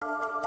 What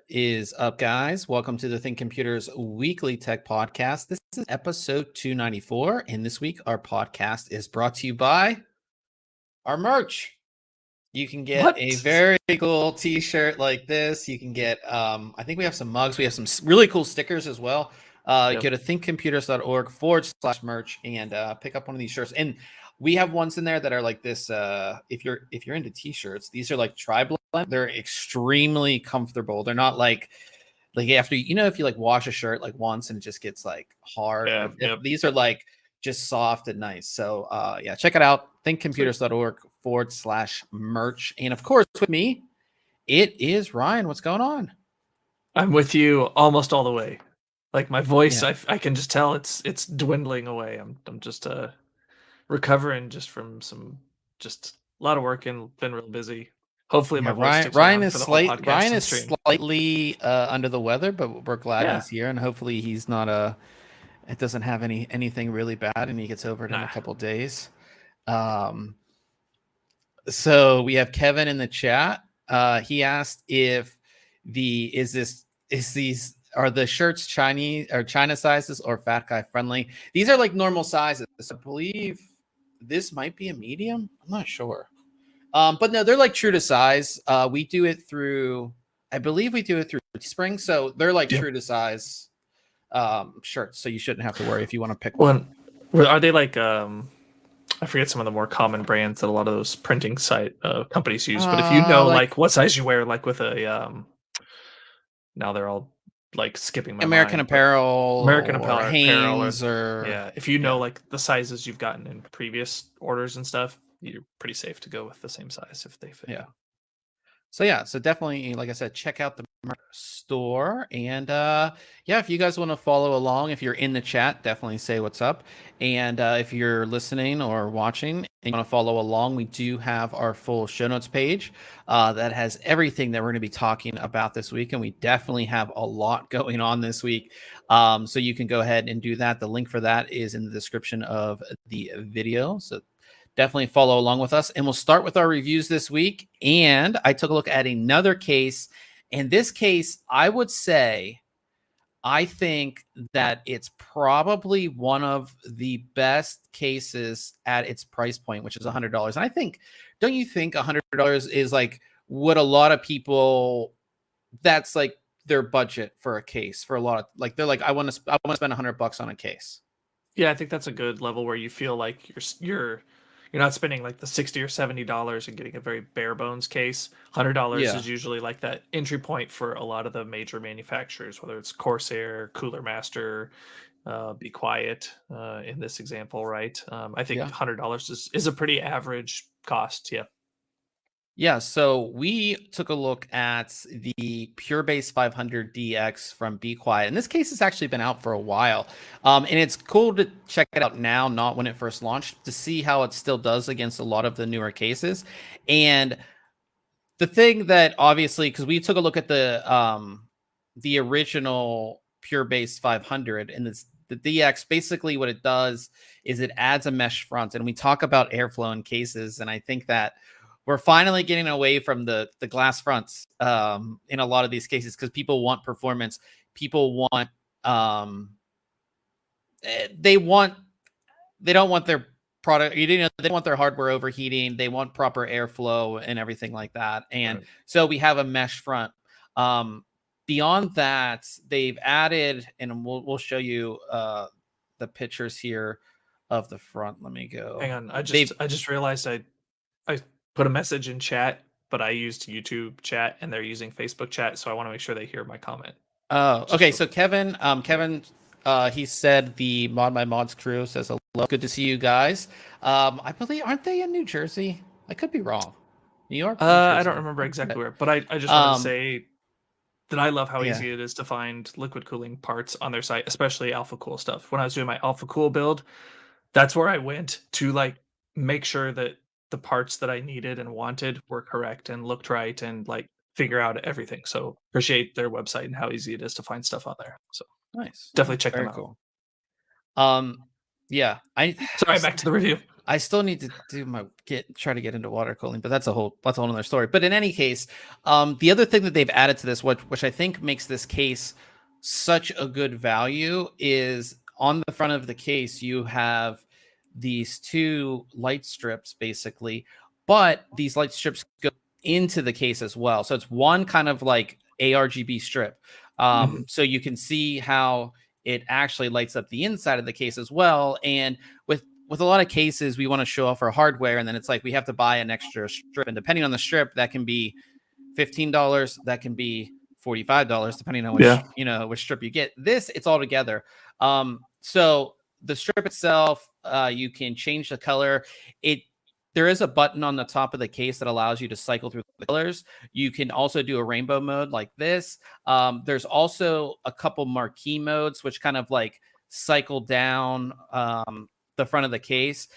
is up, guys? Welcome to the ThinkComputers weekly tech podcast. This is episode 294, and this week our podcast is brought to you by our merch. You can get a very cool t-shirt like this. You can get, I think we have some mugs. We have some really cool stickers as well. Go to thinkcomputers.org/merch and pick up one of these shirts. And we have ones in there that are like this. If you're into t-shirts, these are like tri-blend. They're extremely comfortable. They're not like after, if you like wash a shirt like once and it just gets like hard. These are like just soft and nice. So yeah, check it out. thinkcomputers.org/merch. And of course, with me, it is Ryan. What's going on? I'm with you almost all the way. Like my voice, I can just tell it's dwindling away. I'm just recovering just from a lot of work and been real busy. Hopefully my voice sticks Ryan is for the whole podcast. Ryan is slightly under the weather, but we're glad he's here, and hopefully he's not it doesn't have anything really bad, and he gets over it in a couple days. So we have Kevin in the chat. He asked if are the shirts Chinese or China sizes or fat guy friendly? These are like normal sizes. I believe this might be a medium. I'm not sure. But no, they're like true to size. We do it through, I believe we do it through Spring. So they're like true to size shirts. So you shouldn't have to worry if you want to pick one. Are they like, I forget some of the more common brands that a lot of those printing site companies use. But if you know like what size you wear, like with a, now they're all like skipping my American mind, Apparel, Hanes, or if you know like the sizes you've gotten in previous orders and stuff, you're pretty safe to go with the same size if they fit. So definitely, like I said, check out the store. And if you guys want to follow along, if you're in the chat, definitely say what's up. And if you're listening or watching and you want to follow along, we do have our full show notes page that has everything that we're going to be talking about this week. And we definitely have a lot going on this week. So you can go ahead and do that. The link for that is in the description of the video. So definitely follow along with us. And we'll start with our reviews this week. And I took a look at another case. In this case, I would say, I think that it's probably one of the best cases at its price point, which is $100. And I think, don't you think $100 is like what a lot of people, that's like their budget for a case for a lot of, like, they're like, I want to spend $100 on a case. Yeah, I think that's a good level where you feel like you're not spending like the $60 or $70 and getting a very bare bones case. $100 is usually like that entry point for a lot of the major manufacturers, whether it's Corsair, Cooler Master, Be Quiet, in this example, right? I think $100 is a pretty average cost. Yeah, so we took a look at the PureBase 500DX from Be Quiet. And this case has actually been out for a while. And it's cool to check it out now, not when it first launched, to see how it still does against a lot of the newer cases. And the thing that obviously, because we took a look at the original PureBase 500, and the DX, basically what it does is it adds a mesh front. And we talk about airflow in cases, and I think that we're finally getting away from the glass fronts in a lot of these cases because people want performance. People want they don't want their product. They want their hardware overheating. They want proper airflow and everything like that. And so we have a mesh front. Beyond that, they've added, and we'll show you the pictures here of the front. Let me go. Hang on, I just realized I put a message in chat, but I used YouTube chat and they're using Facebook chat, so I want to make sure they hear my comment. Oh, okay. So Kevin, he said the Mod My Mods crew says hello. Good to see you guys. I believe, aren't they in New Jersey? I could be wrong. New York? New I don't Jersey? remember exactly where, but I just want to say that I love how yeah. easy it is to find liquid cooling parts on their site, especially Alpha Cool stuff. When I was doing my Alpha Cool build, that's where I went to like make sure that the parts that I needed and wanted were correct and looked right and like figure out everything. So appreciate their website and how easy it is to find stuff on there. So Nice. definitely check Very them out. cool. Yeah, Sorry, back to the review. I still need to do try to get into water cooling, but that's a whole other story. But in any case, the other thing that they've added to this, which I think makes this case such a good value, is on the front of the case you have these two light strips basically, but these light strips go into the case as well. So it's one kind of like ARGB strip. So you can see how it actually lights up the inside of the case as well. And with a lot of cases, we want to show off our hardware, and then it's like we have to buy an extra strip. And depending on the strip, that can be $15, that can be $45, depending on which strip you get. This, it's all together. So the strip itself, you can change the color. There is a button on the top of the case that allows you to cycle through the colors. You can also do a rainbow mode like this. There's also a couple marquee modes, which kind of like cycle down the front of the case,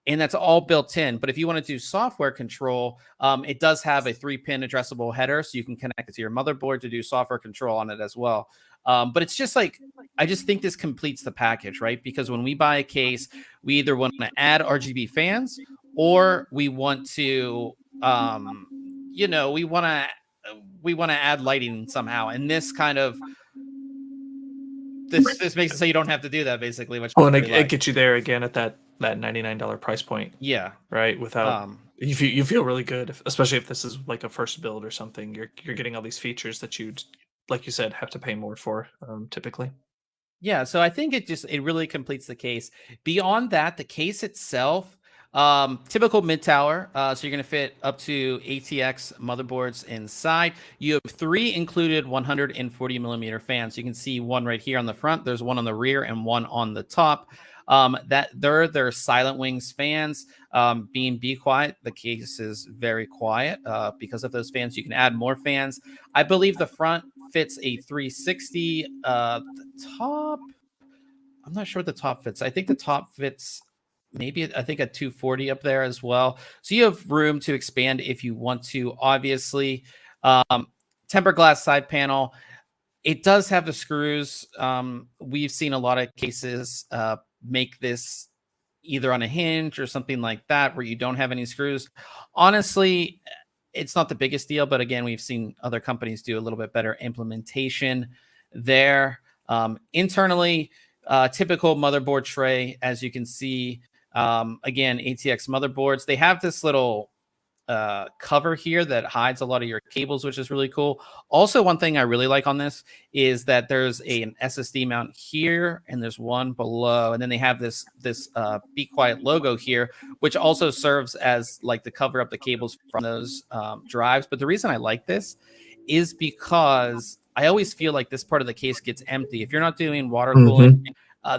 and that's all built in. But if you want to do software control, it does have a 3-pin addressable header, so you can connect it to your motherboard to do software control on it as well. But it's just like, I just think this completes the package, right? Because when we buy a case, we either want to add RGB fans, or we want to, we want to add lighting somehow. And this kind of, this makes it so you don't have to do that, basically. Which and it gets you there again at that $99 price point. Yeah. Right. Without you feel really good, especially if this is like a first build or something. You're getting all these features that you'd, like you said, have to pay more for typically. Yeah, so I think it really completes the case. Beyond that, the case itself, typical mid tower. So you're going to fit up to ATX motherboards inside. You have 3 included 140 millimeter fans. You can see one right here on the front. There's one on the rear and one on the top. That they're Silent Wings fans. Be quiet. The case is very quiet because of those fans. You can add more fans. I believe the front fits a 360. The top, I'm not sure what the top fits. I think the top fits maybe, I think, a 240 up there as well. So you have room to expand if you want to. Obviously, tempered glass side panel. It does have the screws. We've seen a lot of cases make this either on a hinge or something like that, where you don't have any screws. Honestly, it's not the biggest deal, but again, we've seen other companies do a little bit better implementation there. Internally, typical motherboard tray, as you can see. Again, ATX motherboards, they have this little cover here that hides a lot of your cables, which is really cool. Also, one thing I really like on this is that there's an SSD mount here, and there's one below, and then they have this Be Quiet logo here, which also serves as like to cover up the cables from those drives. But the reason I like this is because I always feel like this part of the case gets empty if you're not doing water cooling.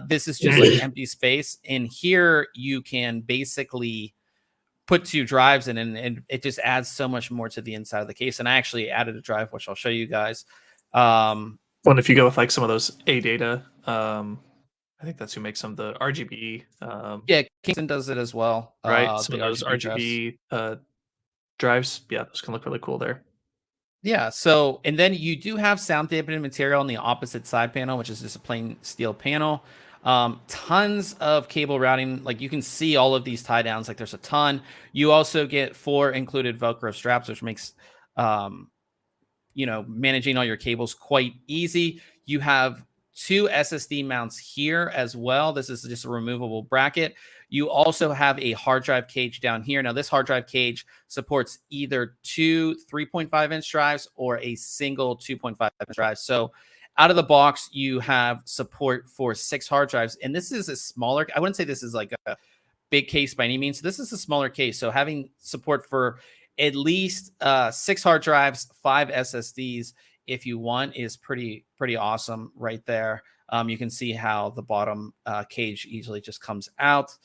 This is just like empty space, and here you can basically put 2 drives in, and it just adds so much more to the inside of the case. And I actually added a drive, which I'll show you guys. Well, if you go with like some of those ADATA, I think that's who makes some of the RGB. Yeah, Kingston does it as well. Right, some of those RGB drives. Yeah, those can look really cool there. Yeah, so, and then you do have sound dampening material on the opposite side panel, which is just a plain steel panel. Tons of cable routing. Like, you can see all of these tie downs, like there's a ton. You also get 4 included Velcro straps, which makes managing all your cables quite easy. You have 2 SSD mounts here as well. This is just a removable bracket. You also have a hard drive cage down here. Now, this hard drive cage supports either 2 3.5-inch drives or a single 2.5-inch drive. So out of the box, you have support for 6 hard drives, and this is a smaller. I wouldn't say this is like a big case by any means. This is a smaller case, so having support for at least 6 hard drives, 5 SSDs, if you want, is pretty awesome right there. You can see how the bottom cage easily just comes out.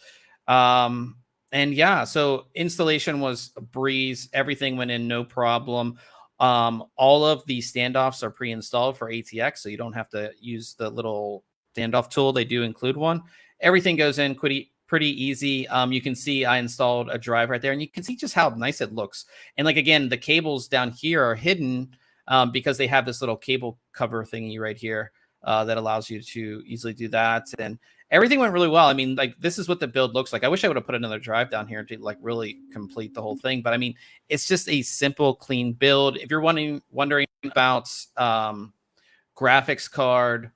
And yeah, so installation was a breeze. Everything went in no problem. All of the standoffs are pre-installed for ATX, so you don't have to use the little standoff tool. They do include one. Everything goes in pretty easy. You can see I installed a drive right there, and you can see just how nice it looks. And like, again, the cables down here are hidden because they have this little cable cover thingy right here that allows you to easily do that. And everything went really well. I mean, like, this is what the build looks like. I wish I would have put another drive down here to like really complete the whole thing. But I mean, it's just a simple, clean build. If you're wondering about graphics card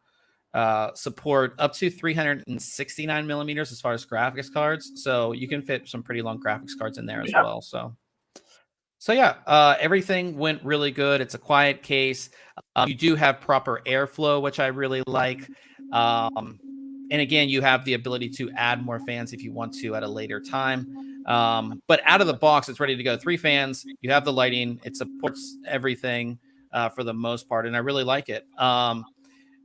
support up to 369 millimeters as far as graphics cards, so you can fit some pretty long graphics cards in there as well. So yeah, everything went really good. It's a quiet case. You do have proper airflow, which I really like. And again, you have the ability to add more fans if you want to at a later time. But out of the box, it's ready to go. 3 fans. You have the lighting. It supports everything for the most part, and I really like it.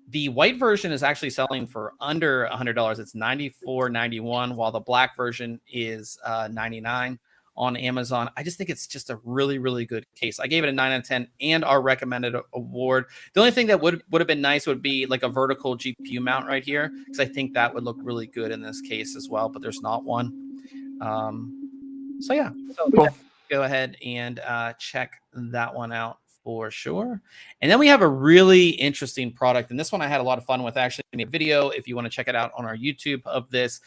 The white version is actually selling for under $100. It's $94.91, while the black version is $99 on Amazon. I just think it's just a really good case. I gave it a 9 out of 10 and our recommended award. The only thing that would have been nice would be like a vertical GPU mount right here, because I think that would look really good in this case as well, but there's not one. So yeah, Cool. go ahead and check that one out for sure. And then we have a really interesting product, and this one I had a lot of fun with. I actually made a video if you want to check it out on our YouTube of this.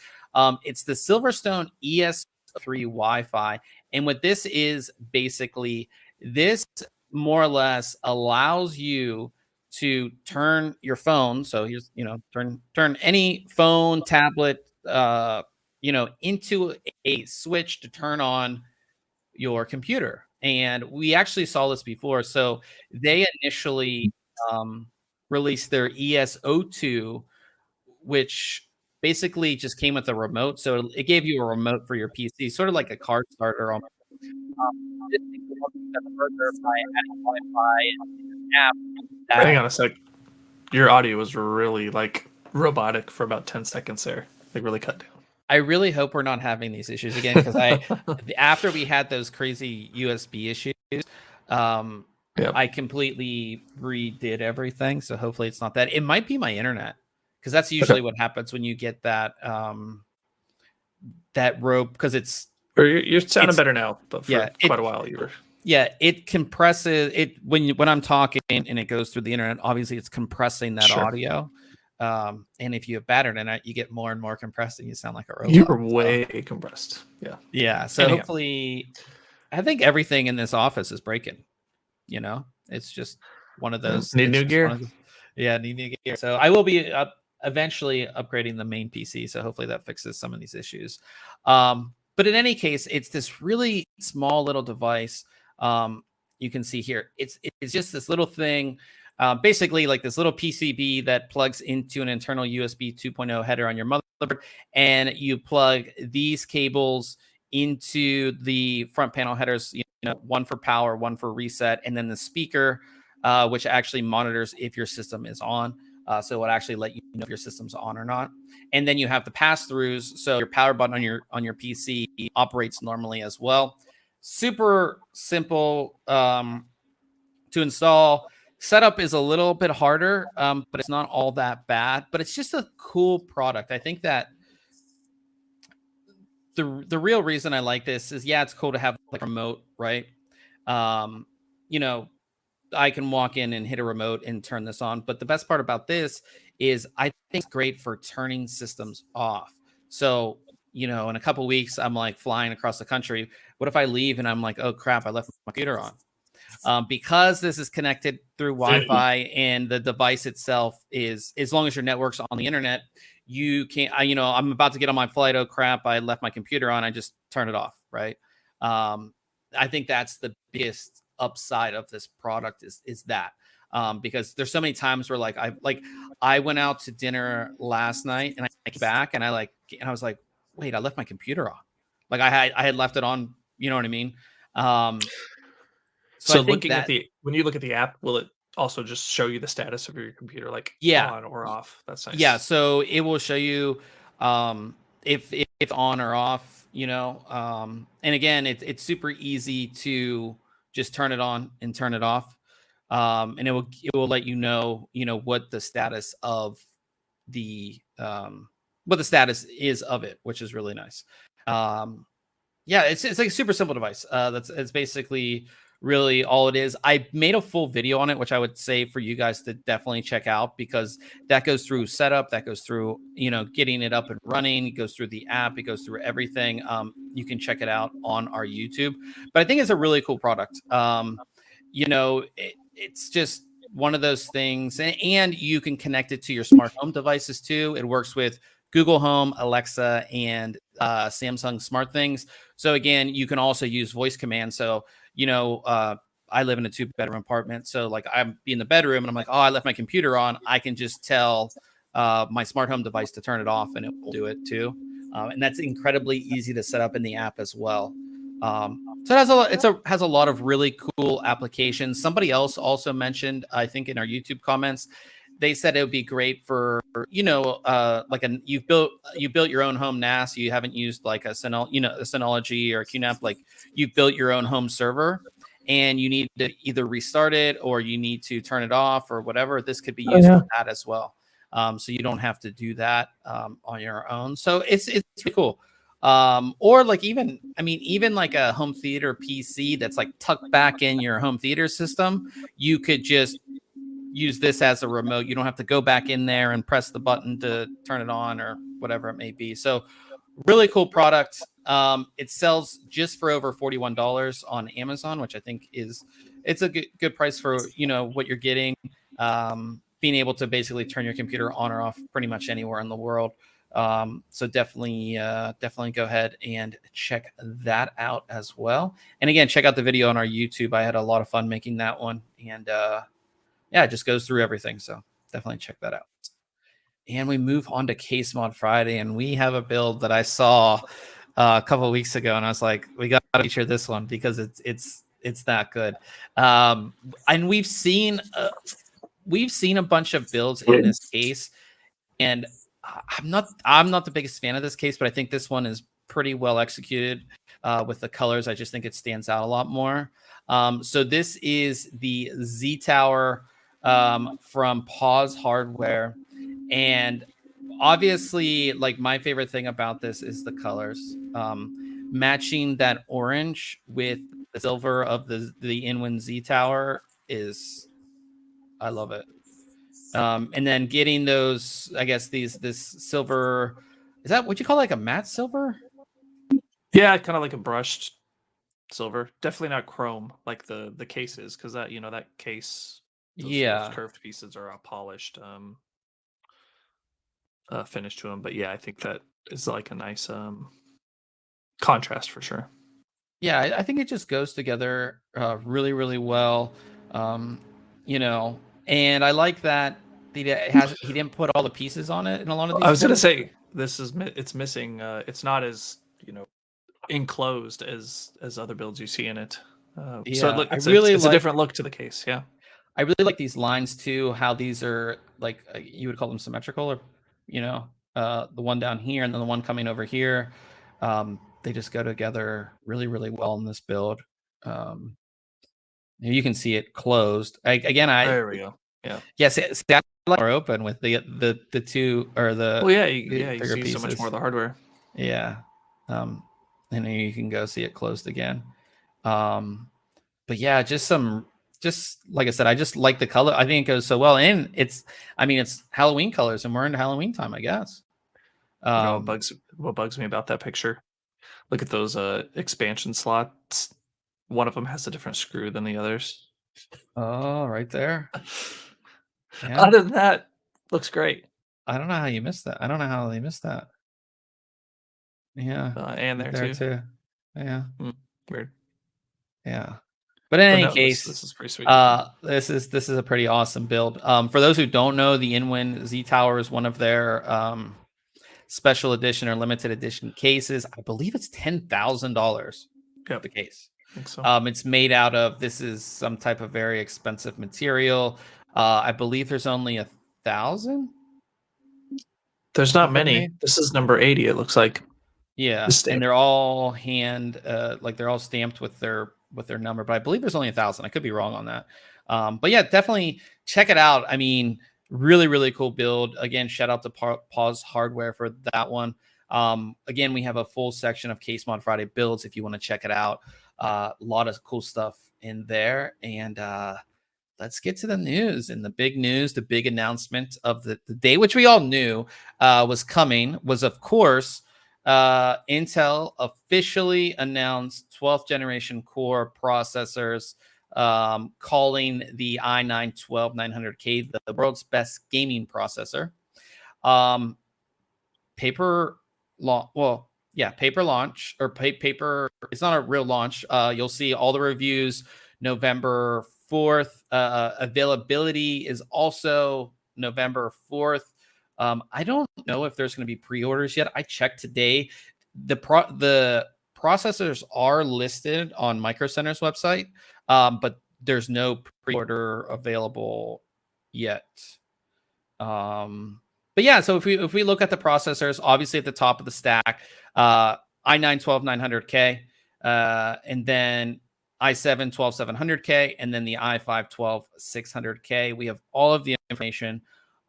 It's the Silverstone ES3 Wi-Fi, and what this is basically, this more or less allows you to turn your phone. So here's, turn any phone, tablet, into a switch to turn on your computer. And we actually saw this before. So they initially released their ES02, which basically just came with a remote. So it gave you a remote for your PC, sort of like a car starter. This makes it one step further by adding Wi-Fi and an app. Hang on a sec. Your audio was really like robotic for about 10 seconds there. Like really cut down. I really hope we're not having these issues again, because after we had those crazy USB issues, I completely redid everything. So hopefully it's not that. It might be my internet, because that's usually what happens when you get that that rope, because it's. You're sounding better now, but for quite a while you were. Yeah, it compresses it when I'm talking and it goes through the internet. Obviously, it's compressing that audio. And if you have bad internet, you get more and more compressed, and you sound like a robot. You're way compressed. Yeah. So hopefully, I think everything in this office is breaking. It's just one of those. Need new gear. Need new gear. So I will be eventually upgrading the main PC. So hopefully that fixes some of these issues. But in any case, it's this really small little device. You can see here, it's just this little thing. Basically like this little PCB that plugs into an internal USB 2.0 header on your motherboard, and you plug these cables into the front panel headers, one for power, one for reset, and then the speaker, which actually monitors if your system is on. So it would actually let you know if your system's on or not. And then you have the pass-throughs, so your power button on your PC operates normally as well. Super simple to install. Setup is a little bit harder, but it's not all that bad. But it's just a cool product. I think that the real reason I like this is, it's cool to have like a remote, right? I can walk in and hit a remote and turn this on. But the best part about this is I think it's great for turning systems off. So, in a couple of weeks, I'm like flying across the country. What if I leave and I'm like, oh crap, I left my computer on? Because this is connected through Wi-Fi and the device itself is, as long as your network's on the internet, you can't, I'm about to get on my flight. Oh crap, I left my computer on. I just turn it off, right? I think that's the biggest upside of this product is that. because there's so many times where I went out to dinner last night and I came back and I was like, wait, I left my computer on. Like I had left it on, you know what I mean? So I So think looking at that, when you look at the app, will it also just show you the status of your computer, like yeah, on or off? That's yeah. nice. So it will show you if on or off, and again, it's super easy to just turn it on and turn it off. And it will let what the status of the what the status is of it, which is really nice. Yeah, it's like a super simple device. It's basically really all it is. I made a full video on it, which I would say for you guys to definitely check out, because that goes through setup, that goes through getting it up and running, it goes through the app, it goes through everything. You can check it out on our YouTube. But I think it's a really cool product. It's just one of those things, and you can connect it to your smart home devices too. It works with Google Home, Alexa, and Samsung Smart Things. So again, you can also use voice commands. So I live in a 2-bedroom apartment, so like I'm in the bedroom and I'm like, oh, I left my computer on. I can just tell my smart home device to turn it off, and it will do it too. And that's incredibly easy to set up in the app as well. So it has a lot of really cool applications. Somebody else also mentioned, I think in our YouTube comments, they said it would be great for you built your own home NAS. You haven't used like a Synology or a QNAP. Like you've built your own home server, and you need to either restart it or you need to turn it off or whatever. This could be Oh, used yeah. for that as well. So you don't have to do that on your own. So it's pretty cool. Or like even like a home theater PC that's like tucked back in your home theater system. You could just use this as a remote. You don't have to go back in there and press the button to turn it on or whatever it may be. So really cool product. It sells just for over $41 on Amazon, which I think it's a good price for what you're getting. Being able to basically turn your computer on or off pretty much anywhere in the world. So definitely go ahead and check that out as well. And again, check out the video on our YouTube. I had a lot of fun making that one, and yeah, it just goes through everything. So definitely check that out. And we move on to Case Mod Friday, and we have a build that I saw a couple of weeks ago, and I was like, we got to feature this one because it's that good. And we've seen a bunch of builds in this case, and I'm not the biggest fan of this case, but I think this one is pretty well executed with the colors. I just think it stands out a lot more. So this is the Z Tower from Pause Hardware, and obviously, like my favorite thing about this is the colors. Matching that orange with the silver of the Inwin Z Tower I love it. And then getting those, I guess this silver, is that what you call like a matte silver? Yeah, kind of like a brushed silver. Definitely not chrome like the case is, because that case, those curved pieces are all polished finish to them. But yeah, I think that is like a nice contrast for sure. Yeah, I think it just goes together really, really well. Um, and I like that he didn't put all the pieces on it in a lot of these. I was gonna say it's missing. It's not as enclosed as other builds you see in it. So Yeah, it's a different look to the case. Yeah, I really like these lines too. How these are like you would call them symmetrical, or the one down here and then the one coming over here. They just go together really, really well in this build. You can see it closed. there we go. Yeah. Yes, it's more open with the two or the. Well, yeah, you bigger see pieces. so much more of the hardware. Yeah, and then you can go see it closed again. But yeah, just like I said, I just like the color. I think it goes so well, and it's Halloween colors, and we're into Halloween time, I guess. What bugs me about that picture? Look at those expansion slots. One of them has a different screw than the others. Oh, right there. Yeah. Other than that, looks great. I don't know how you missed that. I don't know how they missed that. Yeah, and there too. Yeah. Weird. Yeah. But in But any no, case, this is pretty sweet looking. this is a pretty awesome build. For those who don't know, the InWin Z Tower is one of their special edition or limited edition cases. I believe it's $10,000 Yep, the case. I think so. It's made out of, this is some type of very expensive material. I believe there's only 1,000. There's not many. This is number 80, it looks like. Yeah, and they're all hand, like they're all stamped with their number, but I believe there's only 1,000. I could be wrong on that. But yeah, definitely check it out. I mean, really cool build. Again, shout out to Pause Hardware for that one. Again, we have a full section of Case Mod Friday builds if you want to check it out. A lot of cool stuff in there, and let's get to the news. And the big news, the big announcement of the day, which we all knew was coming, was of course Intel officially announced 12th generation core processors, calling the i9-12900K the world's best gaming processor. Paper launch, or paper. It's not a real launch. You'll see all the reviews November 4th. Availability is also November 4th. I don't know if there's going to be pre-orders yet. I checked today. The processors are listed on Micro Center's website, but there's no pre-order available yet. But yeah, so if we look at the processors, obviously at the top of the stack, i9-12900K, and then i7-12700K, and then the i5-12600K. We have all of the information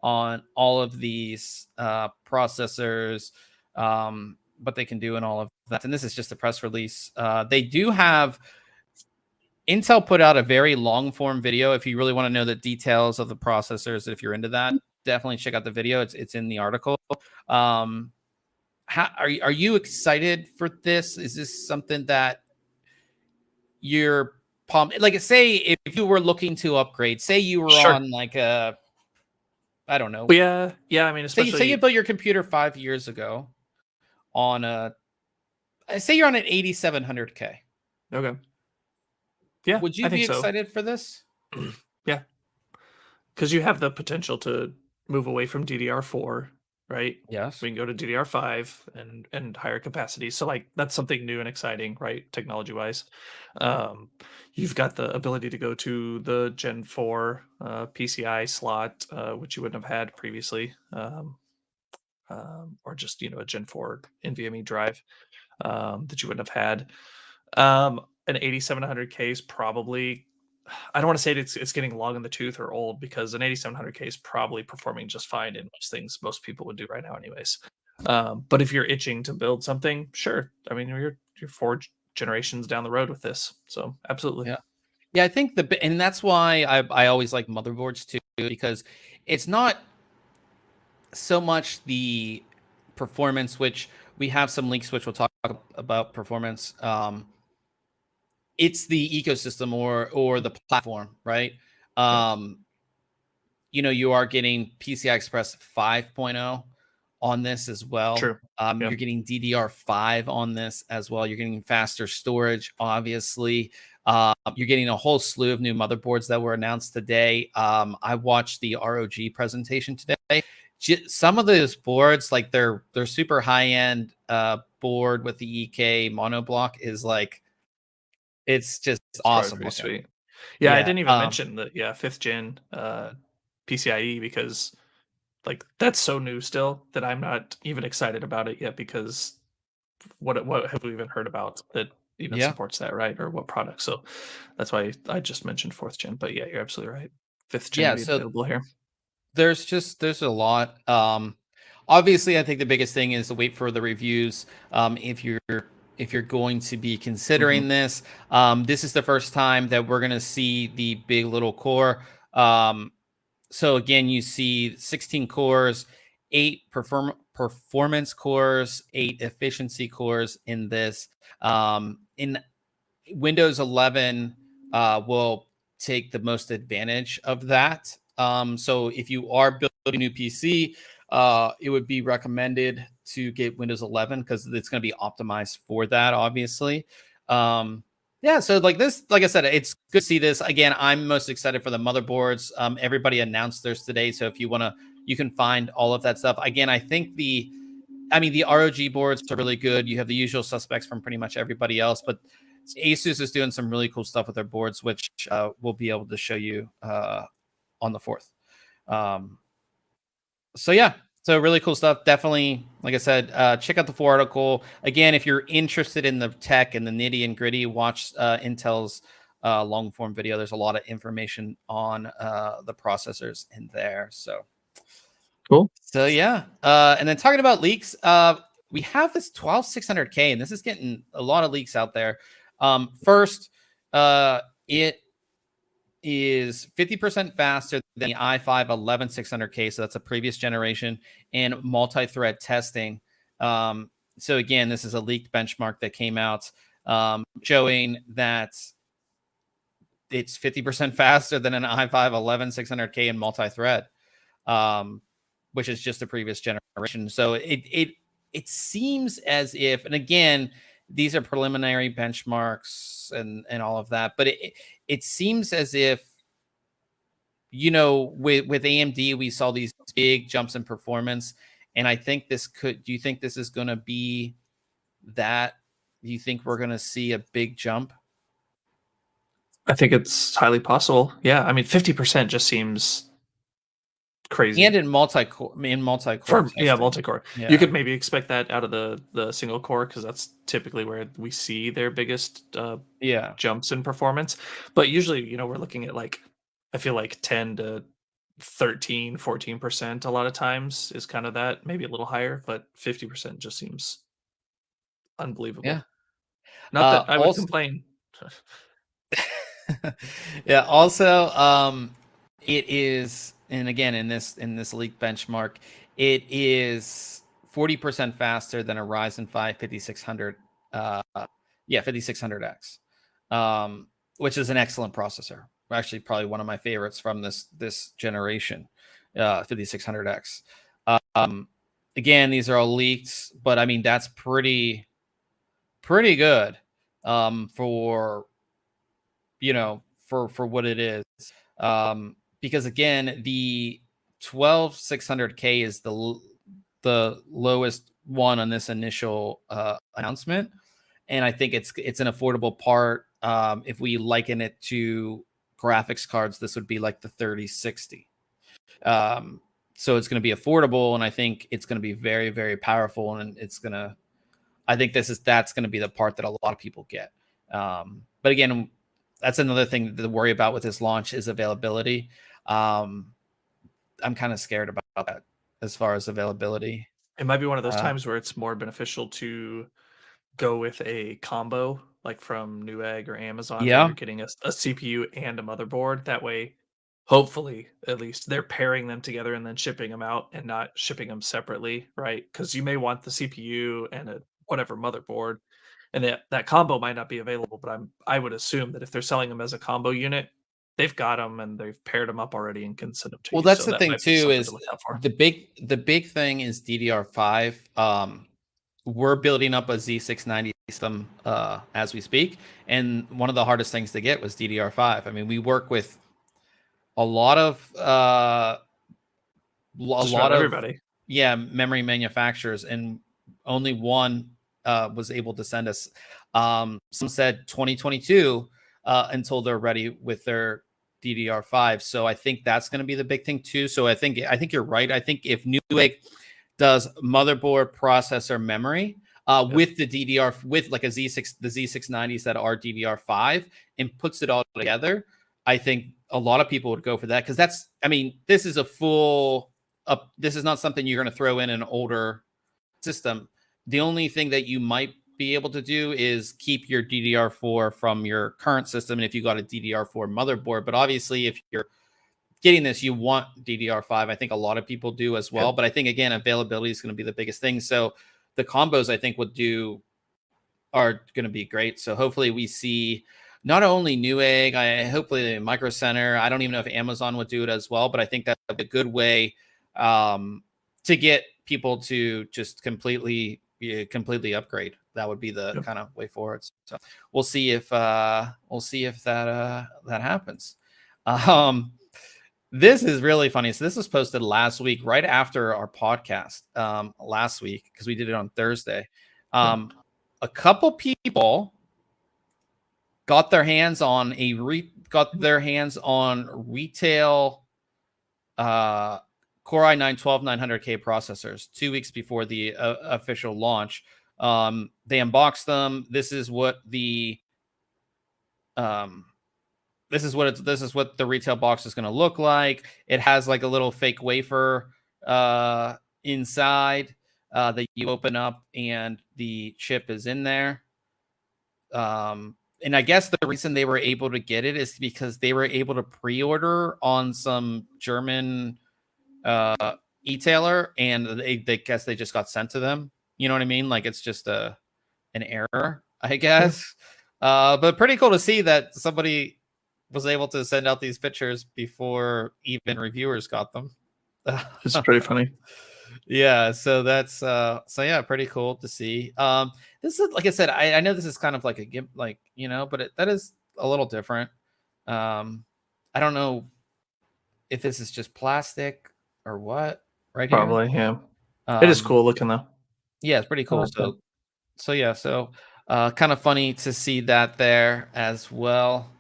on all of these processors, what they can do and all of that. And this is just a press release. They do have, Intel put out a very long form video. If you really want to know the details of the processors, if you're into that, definitely check out the video. It's in the article. Are you excited for this? Is this something that you're pumped? Like, say if you were looking to upgrade, say you were on like a, I don't know. Yeah. I mean, especially say you built your computer 5 years ago on a, say you're on an 8700K. Okay. Yeah. Would you be excited for this? Yeah. Because you have the potential to move away from DDR4, right? Yes. We can go to DDR5 and higher capacity. So like that's something new and exciting, right? Technology wise. You've got the ability to go to the Gen 4 PCI slot, which you wouldn't have had previously, or just a Gen 4 NVMe drive that you wouldn't have had. An 8700K is probably, I don't want to say it's getting long in the tooth or old, because an 8700K is probably performing just fine in most things most people would do right now anyways. But if you're itching to build something, sure. I mean, you're 4 generations down the road with this. So absolutely. Yeah, I think and that's why I always like motherboards too, because it's not so much the performance, which we have some leaks, which we'll talk about performance. It's the ecosystem or the platform, right? You are getting PCI Express 5.0 on this as well. True. You're getting DDR5 on this as well. You're getting faster storage, obviously. You're getting a whole slew of new motherboards that were announced today. I watched the ROG presentation today. Some of those boards, like they're super high-end board with the EK monoblock, is like, it's just awesome. Pretty sweet. Yeah, I didn't even mention the 5th gen PCIe, because like that's so new still that I'm not even excited about it yet, because what have we even heard about that even supports that, right? Or what product? So that's why I just mentioned 4th gen. But yeah, you're absolutely right. 5th gen will be available here. There's a lot. Obviously, I think the biggest thing is to wait for the reviews. If you're going to be considering this, this is the first time that we're going to see the big little core. So again, you see 16 cores, 8 performance cores, 8 efficiency cores in this. In Windows 11 will take the most advantage of that. So if you are building a new PC, it would be recommended to get Windows 11, because it's going to be optimized for that, obviously. Yeah, so like this, like I said, it's good to see this. Again, I'm most excited for the motherboards. Everybody announced theirs today, so if you want to, you can find all of that stuff. Again, I think the ROG boards are really good. You have the usual suspects from pretty much everybody else, but ASUS is doing some really cool stuff with their boards, which we'll be able to show you on the 4th. So yeah, so really cool stuff. Definitely, like I said, check out the full article. Again, if you're interested in the tech and the nitty and gritty, watch Intel's long form video. There's a lot of information on the processors in there. So Cool. so yeah, and then talking about leaks, we have this 12600K, and this is getting a lot of leaks out there. First, it is 50% faster than the i5 11600K, so that's a previous generation, and multi-thread testing. So again, this is a leaked benchmark that came out showing that it's 50% faster than an i5 11600K in multi-thread, which is just the previous generation. So it seems as if, and again, these are preliminary benchmarks and all of that, but it seems as if, you know, with AMD, we saw these big jumps in performance, and I think this could. Do you think this is going to be that? Do you think we're going to see a big jump? I think it's highly possible. Yeah, I mean, 50% just seems crazy. And in multi-core Yeah, testing. multi-core. You Yeah. could maybe expect that out of the single core because that's typically where we see their biggest Yeah. jumps in performance. But usually, we're looking at like I feel like 10 to 13, 14% a lot of times is kind of that, maybe a little higher, but 50% just seems Yeah. unbelievable. Not that I would Also, complain. yeah. Also, it is, and again, in this leak benchmark, it is 40% faster than a Ryzen 5 5600. Uh, yeah, 5600X, which is an excellent processor. Actually, probably one of my favorites from this generation, 5600X. Um, Again, these are all leaked, but I mean that's pretty good for for what it is. Because again, the 12600K is the lowest one on this initial announcement, and I think it's an affordable part. If we liken it to graphics cards, this would be like the 3060. So it's going to be affordable, and I think it's going to be very, very powerful, and it's going to. I think that's going to be the part that a lot of people get. But again, that's another thing to worry about with this launch is availability. I'm kind of scared about that as far as availability. It might be one of those Uh, times where it's more beneficial to go with a combo like from Newegg or Amazon where yeah, you're getting a CPU and a motherboard. That way, hopefully, at least they're pairing them together and then shipping them out and not shipping them separately, right? Because you may want the CPU and a whatever motherboard, and that combo might not be available. But I would assume that if they're selling them as a combo unit, they've got them and they've paired them up already and can send them to well, you. that's So the that thing might be too. something to Is look out for. the big thing is DDR5. We're building up a Z690 system as we speak, and one of the hardest things to get was DDR5. I mean, we work with a lot of a Just lot about of everybody. yeah memory manufacturers, and only one was able to send us. Some said 2022 until they're ready with their DDR5. So I think that's going to be the big thing too. So I think you're right. I think if Newegg does motherboard, processor, memory Yep. with the DDR with like the Z690s that are DDR5 and puts it all together, I think a lot of people would go for that because I mean, this is a full this is not something you're going to throw in an older system. The only thing that you might be able to do is keep your DDR4 from your current system, and if you got a DDR4 motherboard. But obviously, if you're getting this, you want DDR5. I think a lot of people do as well. Yep. But I think again, availability is going to be the biggest thing. So the combos I think are going to be great. So hopefully we see not only Newegg, hopefully Micro Center. I don't even know if Amazon would do it as well, but I think that's a good way to get people to just completely you completely upgrade. That would be the kind of way forward. So we'll see if that happens. This is really funny. So this was posted last week, right after our podcast last week, because we did it on Thursday. A couple people got their hands on retail Core i9 12900K processors 2 weeks before the official launch. They unboxed them. This is what the retail box is going to look like. It has like a little fake wafer inside that you open up, and the chip is in there. And I guess the reason they were able to get it is because they were able to pre-order on some German e-tailer, and they guess they just got sent to them. You know what I mean? Like it's just an error, I guess. But pretty cool to see that somebody was able to send out these pictures before even reviewers got them. It's pretty funny. Yeah, so that's pretty cool to see. This is, like I said, I know this is kind of like a gimp, like, you know, but that is a little different. I don't know if this is just plastic or what, right here. Probably, yeah. It is cool looking though. Yeah, it's pretty cool. So kind of funny to see that there as well.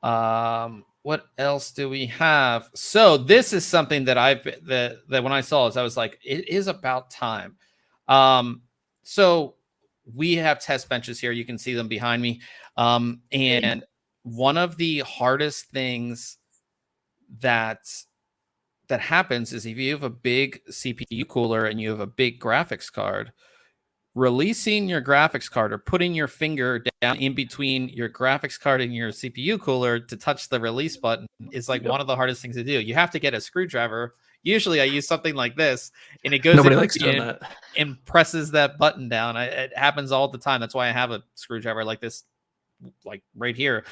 What else do we have? So this is something that that when I saw this, I was like, it is about time. So we have test benches here. You can see them behind me. And one of the hardest things that happens is if you have a big CPU cooler and you have a big graphics card, releasing your graphics card or putting your finger down in between your graphics card and your CPU cooler to touch the release button is like one of the hardest things to do. You have to get a screwdriver. Usually I use something like this, and it goes Nobody likes doing that, and presses that button down. It happens all the time. That's why I have a screwdriver like this, like right here.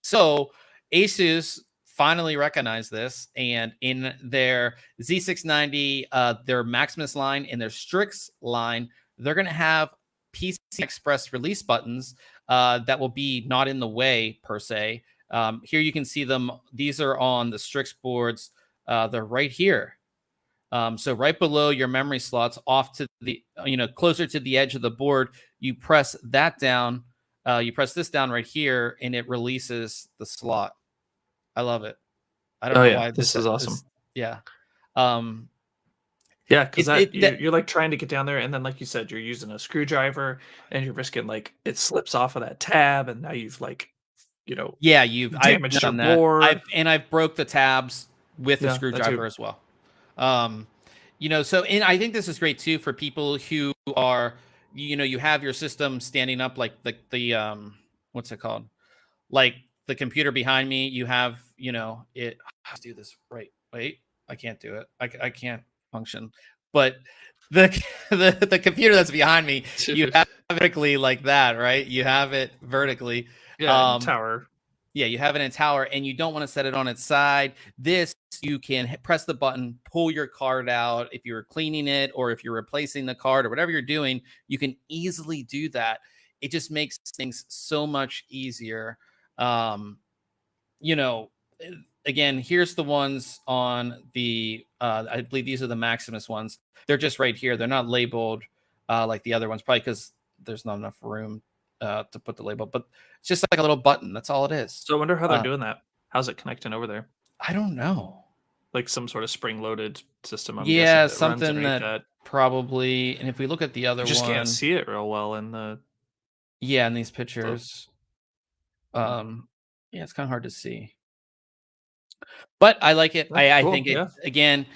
So ASUS finally recognized this, and in their Z690, their Maximus line and their Strix line, they're going to have PCI Express release buttons that will be not in the way per se. Here you can see them. These are on the Strix boards. They're right here. So right below your memory slots, off to the, closer to the edge of the board, you press that down. You press this down right here, and it releases the slot. I love it. I don't know why this is awesome. Yeah. Yeah, because you're like trying to get down there, and then like you said, you're using a screwdriver, and you're risking like it slips off of that tab, and now you've like, you've damaged your board. I've broke the tabs with the screwdriver as well. So, and I think this is great too for people who are, you have your system standing up like the what's it called? Like the computer behind me, you have, it. Let's do this right. Wait, I can't do it. I can't function. But the computer that's behind me, you have it vertically like that, right? You have it vertically. Yeah, tower. Yeah, you have it in tower, and you don't want to set it on its side. This, you can press the button, pull your card out. If you're cleaning it or if you're replacing the card or whatever you're doing, you can easily do that. It just makes things so much easier. Again, here's the ones on the, I believe these are the Maximus ones. They're just right here. They're not labeled like the other ones, probably because there's not enough room to put the label, but it's just like a little button. That's all it is. So I wonder how they're doing that. How's it connecting over there? I don't know. Like some sort of spring-loaded system. I'm guessing something that probably. And if we look at the other one, you just can't see it real well in the. Yeah, in these pictures. Yeah, it's kind of hard to see. But I like it. I think it, again,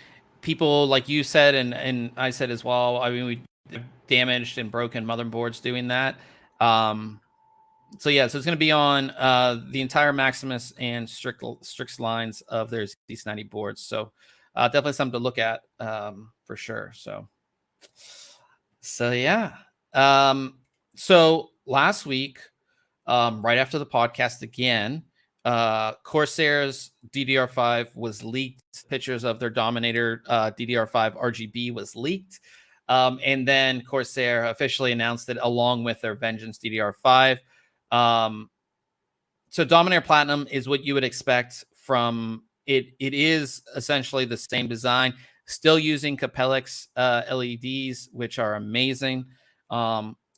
people like you said, and I said as well, I mean, we damaged and broken motherboards doing that. So it's going to be on the entire Maximus and Strix lines of their Z690 boards. So definitely something to look at for sure. So yeah. So last week, right after the podcast again, Corsair's DDR5 was leaked. Pictures of their Dominator DDR5 RGB was leaked. And then Corsair officially announced it along with their Vengeance DDR5. So Dominator Platinum is what you would expect from it. It is essentially the same design, still using Capellix LEDs, which are amazing.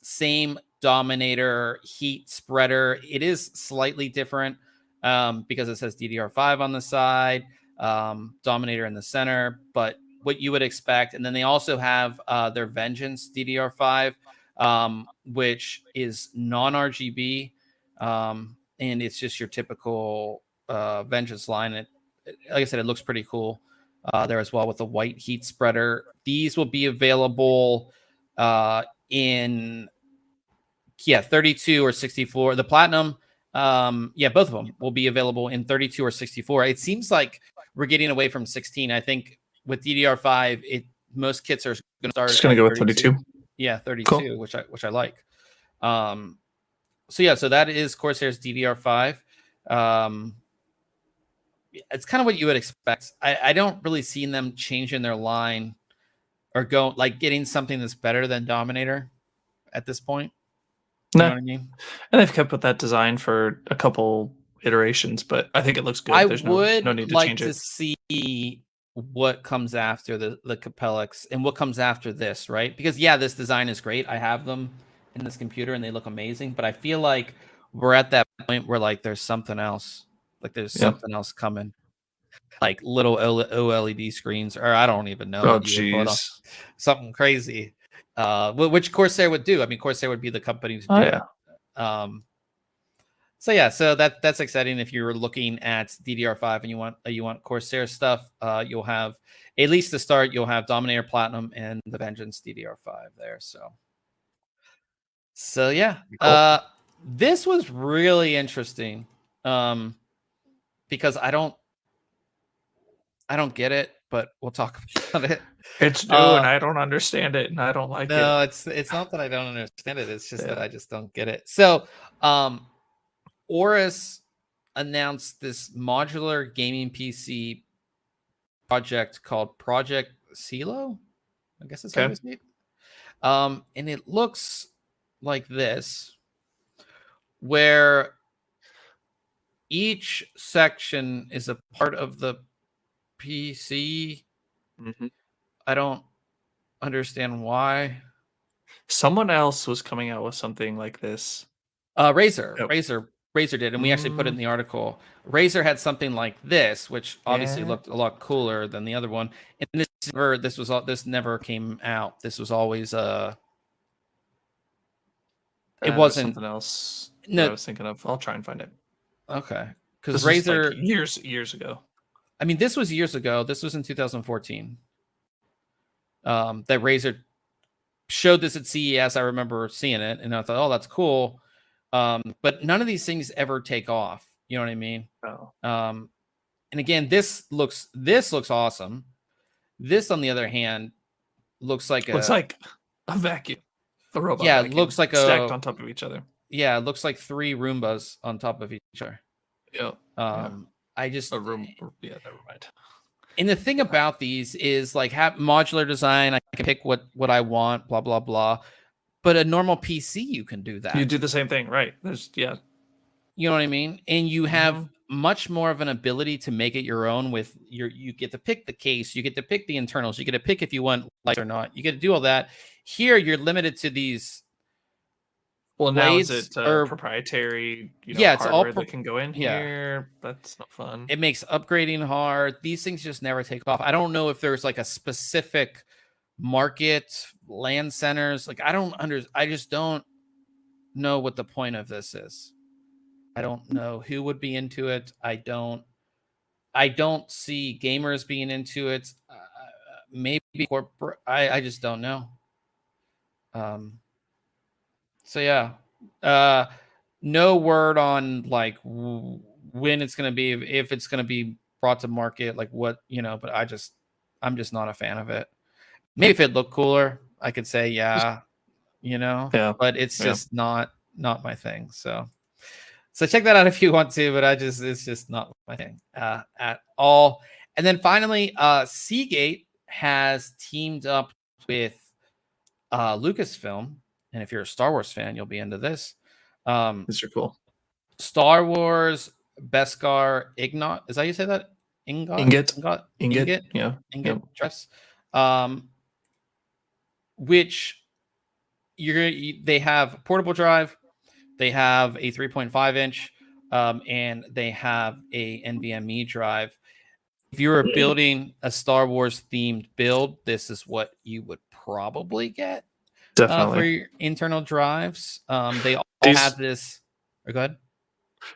Same Dominator heat spreader. It is slightly different because it says DDR5 on the side, Dominator in the center, but what you would expect. And then they also have their Vengeance DDR5, which is non-RGB. And it's just your typical Vengeance line. Like I said, it looks pretty cool there as well with the white heat spreader. These will be available in 32 or 64. The Platinum, both of them will be available in 32 or 64. It seems like we're getting away from 16. I think with DDR5, most kits are going to start. Just going to go with 32. Yeah, 32, cool. which I like. So that is Corsair's DDR5. It's kind of what you would expect. I don't really see them changing their line or getting something that's better than Dominator at this point. You know what I mean? And they've kept with that design for a couple iterations, but I think it looks good. There's no need to change it. I would like to see what comes after the Capellix and what comes after this, right? Because this design is great. I have them in this computer and they look amazing, but I feel like we're at that point where there's something else. There's something else coming. Little OLED screens, or I don't even know. Oh, jeez. Something crazy. Which Corsair would do. I mean, Corsair would be the company to do it. So that's exciting. If you're looking at DDR5 and you want Corsair stuff, you'll have, at least to start, you'll have Dominator Platinum and the Vengeance DDR5 there. So yeah, cool. This was really interesting because I don't get it, but we'll talk about it. It's new and I don't understand it and I don't like it. No, it's not that I don't understand it. It's just that I just don't get it. So AORUS announced this modular gaming PC project called Project Silo. I guess that's how it's named. And it looks like this, where each section is a part of the PC. Mm-hmm. I don't understand why. Someone else was coming out with something like this. Razer did, and we actually put it in the article. Razer had something like this, which obviously looked a lot cooler than the other one. And this never came out. This was always it wasn't something else. No, I was thinking of. I'll try and find it. Okay, because Razer years ago. I mean, this was years ago. This was in 2014. That Razer showed this at CES. I remember seeing it, and I thought, "Oh, that's cool." But none of these things ever take off. You know what I mean? Oh. And again, this looks awesome. This, on the other hand, looks like a vacuum. A robot. Yeah, vacuum it looks like stacked on top of each other. Yeah, it looks like 3 Roombas on top of each other. Yeah. I just a room. Yeah, never mind. And the thing about these is have modular design. I can pick what I want. Blah blah blah. But a normal PC, you can do that. You do the same thing, right? You know what I mean? And you have much more of an ability to make it your own. You get to pick the case, you get to pick the internals, you get to pick if you want lights or not. You get to do all that. Here, you're limited to these. Well, now is it proprietary? It's all that can go in here. That's not fun. It makes upgrading hard. These things just never take off. I don't know if there's a specific market, LAN centers. I just don't know what the point of this is. I don't know who would be into it. I don't see gamers being into it. Maybe corporate. I just don't know. So yeah, no word on when it's going to be, if it's going to be brought to market, what, but I'm just not a fan of it. Maybe if it looked cooler, I could say, but it's just not my thing. So check that out if you want to, but it's just not my thing at all. And then finally, Seagate has teamed up with Lucasfilm, and if you're a Star Wars fan, you'll be into this. These are cool. Star Wars Beskar Ignot. Is that how you say that? Ingot. Yeah. Ingot drives. Which they have portable drive, they have a 3.5 inch, and they have a NVMe drive. If you were building a Star Wars themed build, this is what you would probably get. Definitely. For your internal drives. They all have this. Go ahead.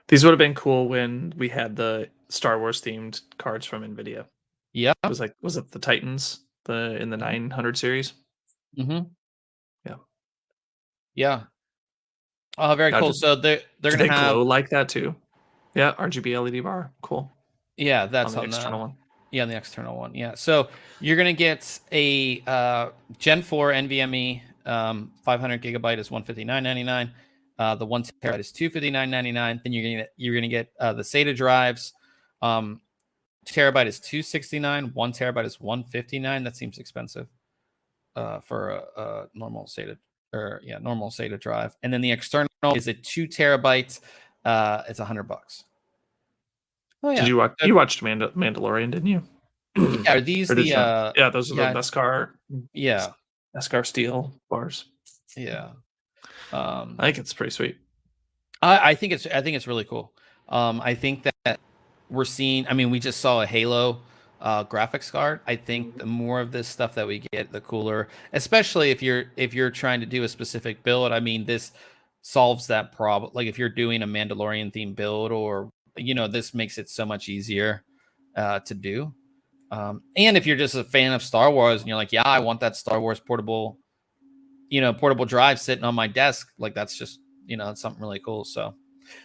These would have been cool when we had the Star Wars themed cards from NVIDIA. Yeah. It was it the Titans in the 900 series? Mm-hmm. Yeah. Yeah. Oh, very cool. So they're going to have glow like that too. Yeah, RGB LED bar. Cool. Yeah, that's on the external one. Yeah, on the external one. Yeah. So you're going to get a Gen 4 NVMe 500 gigabyte is $159.99. The 1 terabyte is $259.99. Then you're gonna get the SATA drives. 2 terabyte is $269. 1 terabyte is $159. That seems expensive for a normal SATA normal SATA drive. And then the external is a 2 terabyte. It's $100. Oh yeah. Did you watched Mandalorian, didn't you? Yeah, are these those are the Beskar. Yeah. Beskar steel bars. Yeah. I think it's pretty sweet. I think it's really cool. I think that we're seeing. I mean, we just saw a Halo graphics card. I think the more of this stuff that we get, the cooler. Especially if you're trying to do a specific build. I mean, this solves that problem. Like if you're doing a Mandalorian themed build, or this makes it so much easier to do. And if you're just a fan of Star Wars and you're like, yeah, I want that Star Wars portable drive sitting on my desk, like that's just it's something really cool. So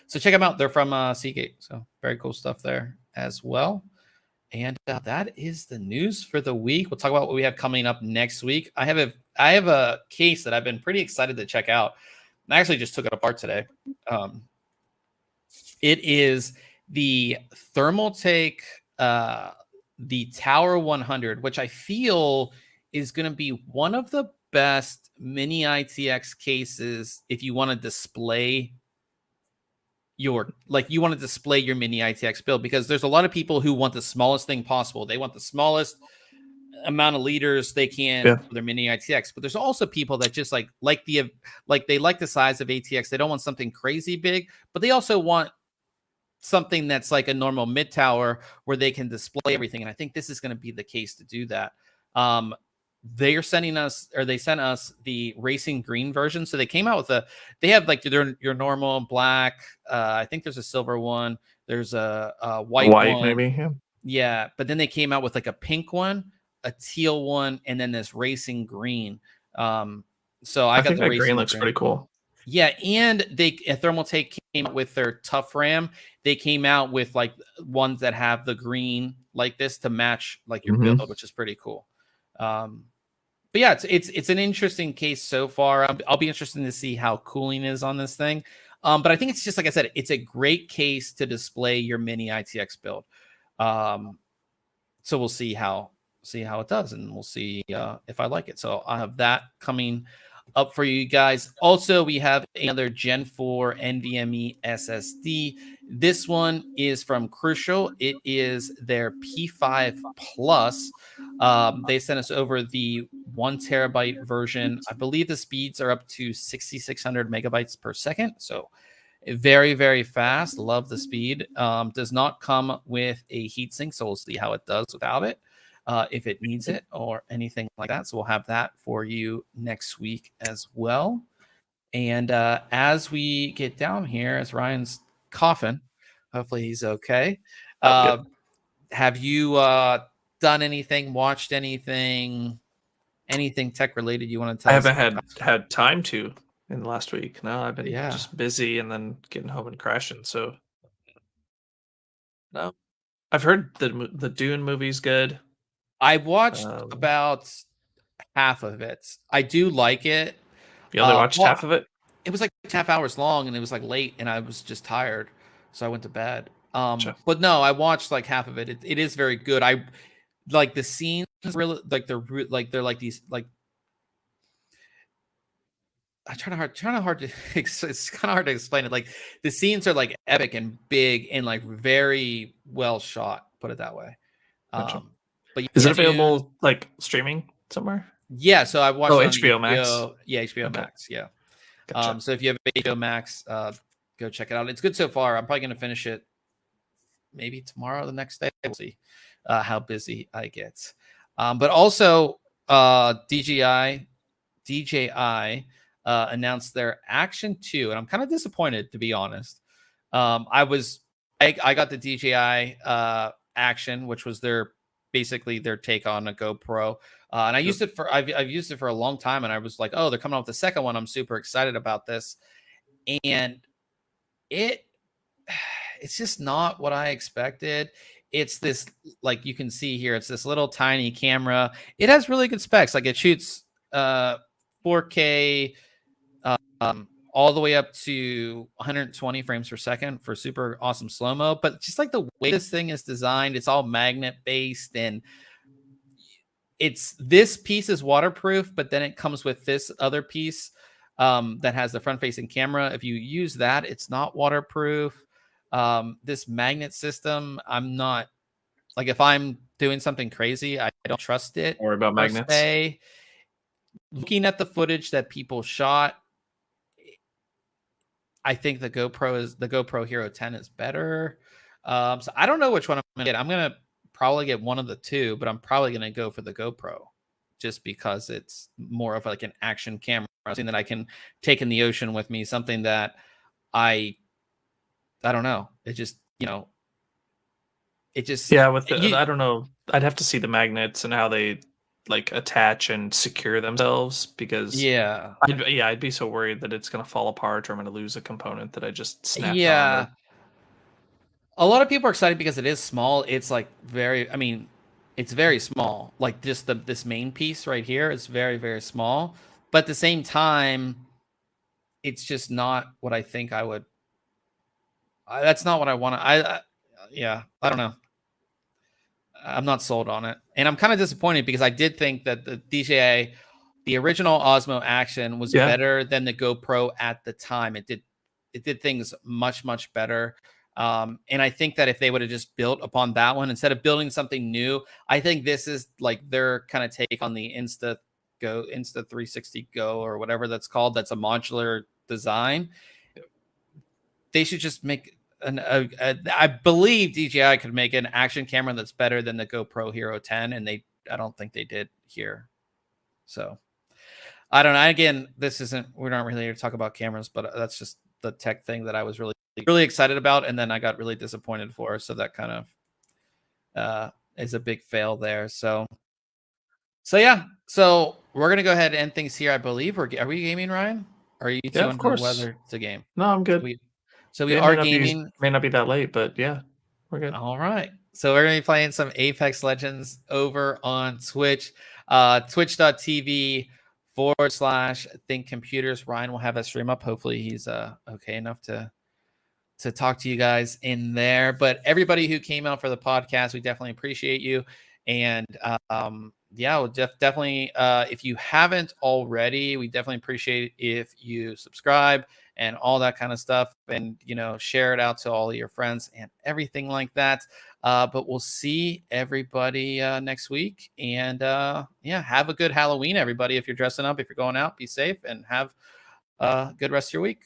check them out. They're from Seagate, so very cool stuff there as well. And that is the news for the week. We'll talk about what we have coming up next week. I have a case that I've been pretty excited to check out. I actually just took it apart today. It is the Thermaltake the Tower 100, which I feel is going to be one of the best mini ITX cases if you want to display your mini ITX build, because there's a lot of people who want the smallest thing possible. They want the smallest amount of liters they can for their mini ITX, but there's also people that just like they like the size of ATX. They don't want something crazy big, but they also want something that's like a normal mid tower where they can display everything. And I think this is going to be the case to do that. They sent us the racing green version. So they came out with they have like your normal black. I think there's a silver one. There's a white one. Maybe. Yeah. But then they came out with like a pink one, a teal one, and then this racing green. So I got the racing green looks pretty cool. Yeah, and Thermaltake came out with their tough RAM. They came out with like ones that have the green like this to match like your build, which is pretty cool. But yeah, it's an interesting case so far. I'll be interested to see how cooling is on this thing. But I think it's just like I said, it's a great case to display your mini ITX build. So we'll see how it does, and we'll see if I like it. So I have that coming up for you guys. Also, we have another Gen 4 NVMe SSD. This one is from Crucial. It is their P5 Plus. They sent us over the 1 terabyte version. I believe the speeds are up to 6,600 megabytes per second. So very, very fast. Love the speed. Does not come with a heatsink, so we'll see how it does without it. If it needs it or anything like that. So we'll have that for you next week as well. And as we get down here, as Ryan's coughing, hopefully he's okay. Have you done anything, watched anything tech related you want to tell us? I haven't had time to in the last week. No, I've been just busy and then getting home and crashing. So no, I've heard the Dune movie's good. I watched about half of it. I do like it. You only watched half of it? It was like 2.5 hours long, and it was like late, and I was just tired, so I went to bed. But no, I watched like half of it. It is very good. I like the scenes, really, like they're like these like I'm trying to hard to it's kind of hard to explain it. Like the scenes are like epic and big and like very well shot, put it that way. Gotcha. But Is yeah, it available like streaming somewhere? yeah, so I watched Oh, it on HBO Max. HBO. Yeah, HBO Okay. Max. Yeah. Gotcha. So if you have HBO Max, go check it out. It's good so far. I'm probably gonna finish it maybe tomorrow, the next day. We'll see how busy I get. But also, DJI announced their Action 2, and I'm kind of disappointed, to be honest. I got the DJI Action, which was basically their take on a GoPro, and I've used it for a long time, and I was like, oh, they're coming out with the second one. I'm super excited about this, and it's just not what I expected. It's this, like you can see here, it's this little tiny camera. It has really good specs. Like it shoots 4K all the way up to 120 frames per second for super awesome slow-mo. But just like the way this thing is designed, it's all magnet based, and this piece is waterproof, but then it comes with this other piece that has the front-facing camera. If you use that, it's not waterproof. This magnet system, I'm not like, if I'm doing something crazy, I don't trust it. Don't worry about per magnets. se. Looking at the footage that people shot, I think the GoPro Hero 10 is better. So I don't know which one I'm gonna get. I'm gonna probably get one of the two, but I'm probably gonna go for the GoPro just because it's more of like an action camera, something that I can take in the ocean with me, something that I don't know. It just, Yeah, with I don't know. I'd have to see the magnets and how they like attach and secure themselves, because yeah. I'd be so worried that it's gonna fall apart or I'm gonna lose a component that I just snapped on. Yeah. A lot of people are excited because it is small. It's like it's very small. Like just this main piece right here is very, very small. But at the same time, it's just not what I think I would. That's not what I want to. Yeah, I don't know. I'm not sold on it, and I'm kind of disappointed because I did think that the DJI, the original Osmo Action, was better than the GoPro at the time. It did things much, much better. And I think that if they would have just built upon that one instead of building something new, I think this is like their kind of take on the Insta 360 Go or whatever that's called. That's a modular design. They should just make I believe DJI could make an action camera that's better than the GoPro Hero 10, and I don't think they did here. So I don't know. Again, we're not really here to talk about cameras, but that's just the tech thing that I was really, really excited about, and then I got really disappointed for. So that kind of is a big fail there. So yeah. So we're gonna go ahead and end things here. I believe are we gaming, Ryan? Or are you too under the weather to game? No, I'm good. We are gaming. May not be that late, but yeah, we're good. All right. So we're gonna be playing some Apex Legends over on Twitch, twitch.tv/ThinkComputers. Ryan will have that stream up. Hopefully he's okay enough to talk to you guys in there. But everybody who came out for the podcast, we definitely appreciate you. And yeah, we'll definitely if you haven't already, we definitely appreciate if you subscribe and all that kind of stuff, and share it out to all of your friends and everything like that. But we'll see everybody next week, and yeah, have a good Halloween, everybody. If you're dressing up, if you're going out, be safe and have a good rest of your week.